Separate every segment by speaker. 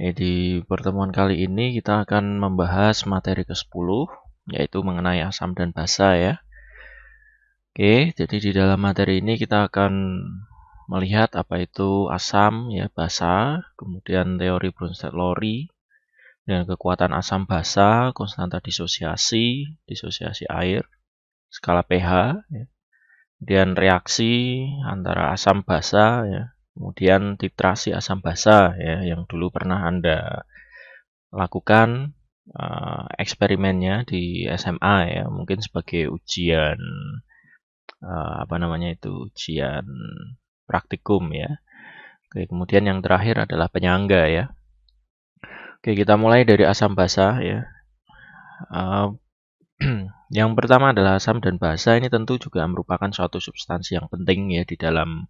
Speaker 1: Di pertemuan kali ini kita akan membahas materi ke-10, yaitu mengenai asam dan basa ya. Oke, jadi di dalam materi ini kita akan melihat apa itu asam ya, basa, kemudian teori Bronsted-Lowry, dan kekuatan asam basa, konstanta disosiasi, disosiasi air, skala pH, ya. Kemudian reaksi antara asam basa ya, kemudian titrasi asam basa ya, yang dulu pernah Anda lakukan eksperimennya di SMA ya, mungkin sebagai ujian ujian praktikum ya. Oke, kemudian yang terakhir adalah penyangga ya. Oke, kita mulai dari asam basa ya. Yang pertama adalah asam dan basa, ini tentu juga merupakan suatu substansi yang penting ya di dalam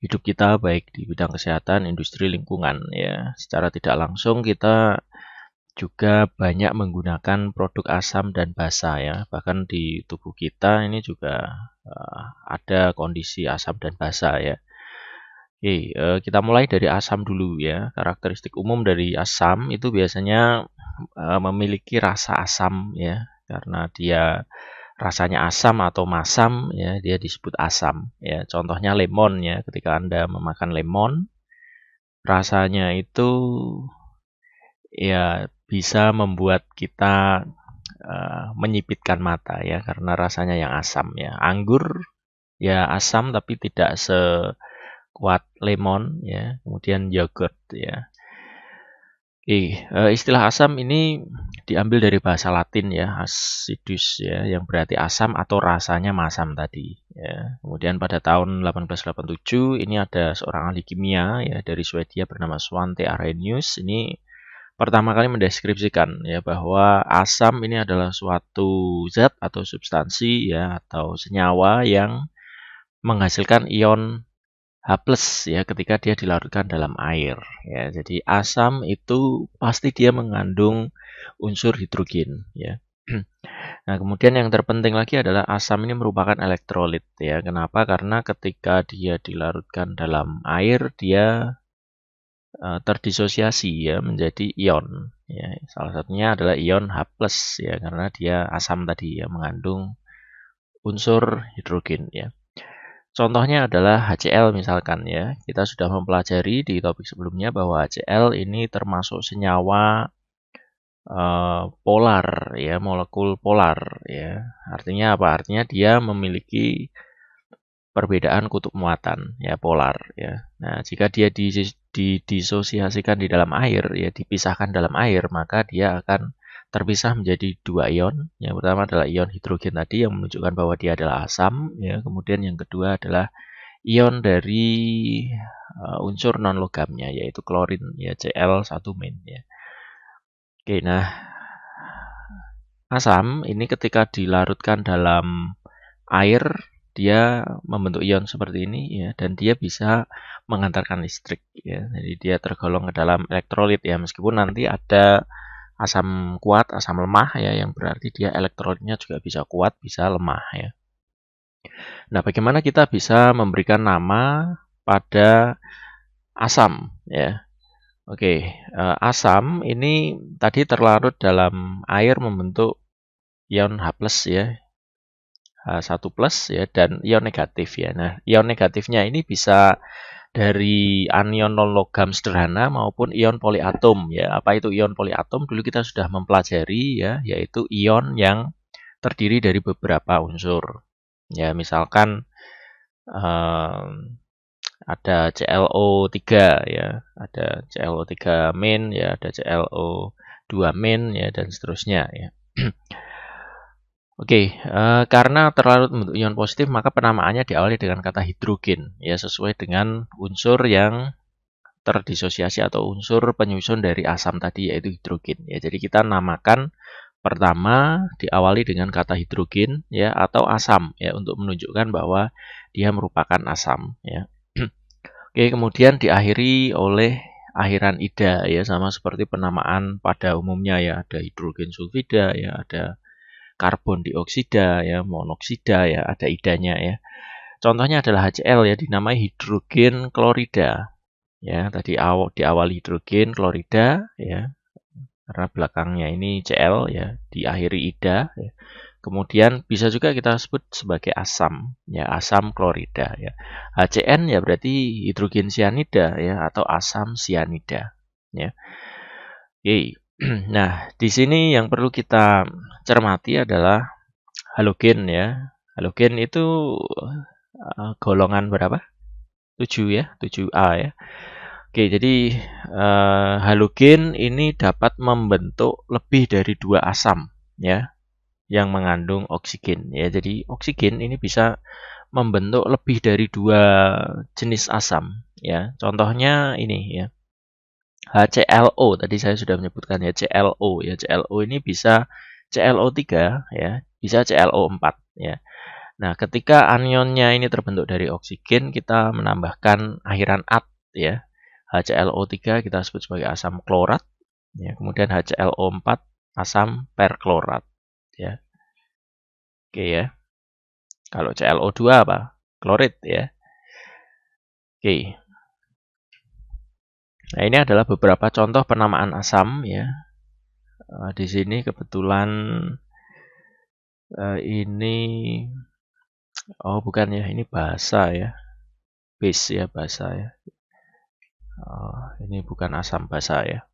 Speaker 1: hidup kita, baik di bidang kesehatan, industri, lingkungan ya. Secara tidak langsung kita juga banyak menggunakan produk asam dan basa ya. Bahkan di tubuh kita ini juga ada kondisi asam dan basa ya. Oke, kita mulai dari asam dulu ya. Karakteristik umum dari asam itu biasanya memiliki rasa asam ya, karena dia rasanya asam atau masam ya, dia disebut asam ya. Contohnya lemon ya, ketika Anda memakan lemon, rasanya itu ya bisa membuat kita menyipitkan mata ya, karena rasanya yang asam ya. Anggur ya asam tapi tidak sekuat lemon ya. Kemudian yogurt ya. Istilah asam ini diambil dari bahasa Latin ya, acidus ya, yang berarti asam atau rasanya masam tadi ya. Kemudian pada tahun 1887 ini ada seorang ahli kimia ya dari Swedia bernama Svante Arrhenius. Ini pertama kali mendeskripsikan ya bahwa asam ini adalah suatu zat atau substansi ya atau senyawa yang menghasilkan ion H+ ya ketika dia dilarutkan dalam air ya. Jadi asam itu pasti dia mengandung unsur hidrogen ya. Nah, kemudian yang terpenting lagi adalah asam ini merupakan elektrolit ya. Kenapa? Karena ketika dia dilarutkan dalam air dia terdisosiasi ya menjadi ion ya. Salah satunya adalah ion H+ ya, karena dia asam tadi ya mengandung unsur hidrogen ya. Contohnya adalah HCl misalkan ya. Kita sudah mempelajari di topik sebelumnya bahwa HCl ini termasuk senyawa polar ya, molekul polar ya. Artinya apa? Artinya dia memiliki perbedaan kutub muatan ya, polar ya. Nah, jika dia didisosiasikan di dalam air ya, dipisahkan dalam air, maka dia akan terpisah menjadi dua ion. Yang pertama adalah ion hidrogen tadi yang menunjukkan bahwa dia adalah asam ya. Kemudian yang kedua adalah ion dari unsur non logamnya yaitu klorin ya, Cl1- ya. Oke, nah asam ini ketika dilarutkan dalam air dia membentuk ion seperti ini ya, dan dia bisa mengantarkan listrik ya. Jadi dia tergolong ke dalam elektrolit ya, meskipun nanti ada asam kuat, asam lemah ya, yang berarti dia elektrolitnya juga bisa kuat, bisa lemah ya. Nah, bagaimana kita bisa memberikan nama pada asam ya? Oke, asam ini tadi terlarut dalam air membentuk ion H+ ya, H1+ ya, dan ion negatif ya. Nah, ion negatifnya ini bisa dari anion non logam sederhana maupun ion poliatom ya. Apa itu ion poliatom? Dulu kita sudah mempelajari ya, yaitu ion yang terdiri dari beberapa unsur. Ya, misalkan ada ClO3 ya, ada ClO3- ya, ada ClO2- ya, dan seterusnya ya. Oke, karena terlarut membentuk ion positif, maka penamaannya diawali dengan kata hidrogen, ya sesuai dengan unsur yang terdisosiasi atau unsur penyusun dari asam tadi, yaitu hidrogen. Ya, jadi kita namakan pertama diawali dengan kata hidrogen, ya atau asam, ya untuk menunjukkan bahwa dia merupakan asam. Ya. Oke, kemudian diakhiri oleh akhiran ida, ya sama seperti penamaan pada umumnya ya, ada hidrogen sulfida, ya ada karbon dioksida ya, monoksida ya, ada idanya ya. Contohnya adalah HCl ya, dinamai hidrogen klorida ya. Tadi diawali hidrogen klorida ya, karena belakangnya ini Cl ya, diakhiri ida ya. Kemudian bisa juga kita sebut sebagai asam ya, asam klorida ya. HCN ya berarti hidrogen sianida ya, atau asam sianida ya. Oke. Nah, di sini yang perlu kita cermati adalah halogen ya. Halogen itu golongan berapa? 7 ya, 7A ya. Oke, jadi halogen ini dapat membentuk lebih dari 2 asam ya, yang mengandung oksigen ya. Jadi oksigen ini bisa membentuk lebih dari 2 jenis asam ya. Contohnya ini ya. HClO tadi saya sudah menyebutkan ya, ClO ya. ClO ini bisa ClO3 ya, bisa ClO4 ya. Nah, ketika anionnya ini terbentuk dari oksigen, kita menambahkan akhiran at ya. HClO3 kita sebut sebagai asam klorat ya. Kemudian HClO4 asam perklorat ya. Oke ya. Kalau ClO2 apa? Klorit ya. Oke. Nah, ini adalah beberapa contoh penamaan asam ya. Di sini kebetulan ini bukan ya, ini basa ya. Base ya, basa ya. Ini bukan asam basa ya.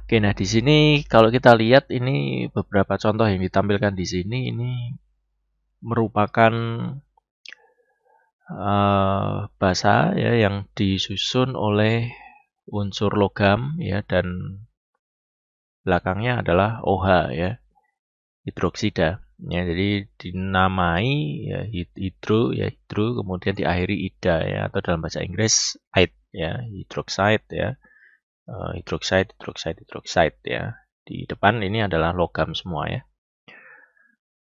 Speaker 1: Oke, nah di sini kalau kita lihat ini beberapa contoh yang ditampilkan di sini ini merupakan basa ya yang disusun oleh unsur logam ya, dan belakangnya adalah OH ya, hidroksida ya. Jadi dinamai ya hidro kemudian diakhiri ida ya, atau dalam bahasa Inggris ide ya, hydroxide ya. Hidrokside ya. Di depan ini adalah logam semua ya.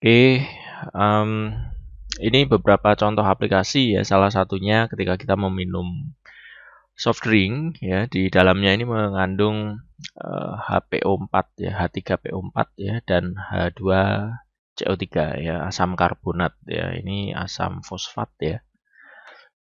Speaker 1: Oke, ini beberapa contoh aplikasi ya. Salah satunya ketika kita meminum soft drink ya, di dalamnya ini mengandung HPO4 ya, H3PO4 ya, dan H2CO3 ya, asam karbonat ya. Ini asam fosfat ya.